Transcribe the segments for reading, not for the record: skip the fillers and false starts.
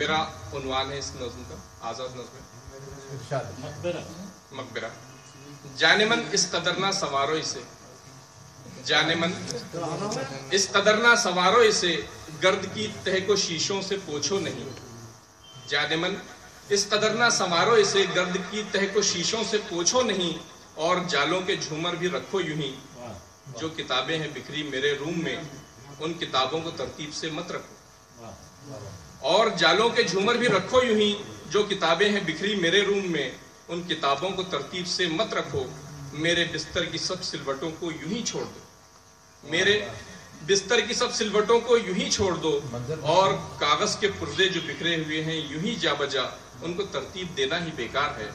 मेरा उन्वान है इस नज़्म का, आज़ाद नज़्म मकबरा। जाने मन इस कदर ना सवारो इसे, जाने मन इस कदर ना सवारो इसे, गर्द की तह को शीशों से पोछो नहीं। जाने मन इस कदर ना संवारो इसे, गर्द की तह को शीशों से पोछो नहीं। और जालों के झूमर भी रखो यूं ही, जो किताबें हैं बिखरी मेरे रूम में, उन किताबों को तरतीब से मत रखो। और जालों के झूमर भी रखो यूं ही, जो किताबें हैं बिखरी मेरे रूम में, उन किताबों को तरतीब से मत रखो। मेरे बिस्तर की सब सिलवटों को यूं ही छोड़ दो, मेरे बिस्तर की सब सिलवटों को यूं ही छोड़ दो। और कागज के पुर्जे जो बिखरे हुए हैं यूं ही जा बजा, उनको तरतीब देना ही बेकार है।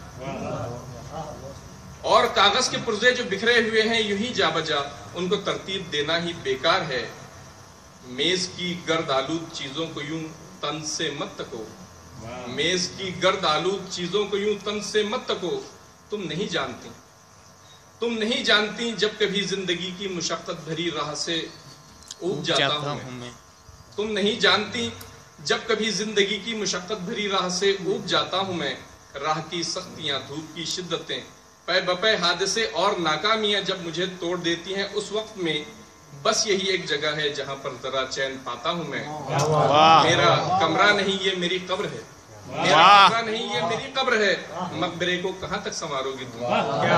और कागज के पुर्जे जो बिखरे हुए हैं यूं ही जा बजा, उनको तरतीब देना ही बेकार है। मेज की गर्द आलूद चीजों को यूं तन से मत तको, मेज की गर्द आलूद चीजों को यूं तन से मत तको। तुम नहीं जानती, तुम नहीं जानती, जब कभी जिंदगी की मुशक्कत भरी राह से ऊब जाता हूं मैं। तुम नहीं जानती, जब कभी जिंदगी की मुशक्कत भरी राह से ऊब जाता हूं मैं। राह की सख्तियां, धूप की शिद्दतें, पै बपै हादसे और नाकामियां जब मुझे तोड़ देती हैं, उस वक्त में बस यही एक जगह है जहां पर जरा चैन पाता हूं मैं। मेरा कमरा नहीं ये मेरी कब्र है, मेरा कमरा नहीं ये मेरी कब्र है। मकबरे को कहां तक संवारोगी तुम,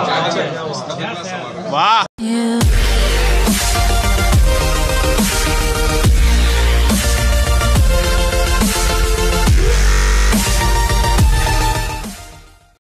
जाने इस कब्र ना संवारोगी।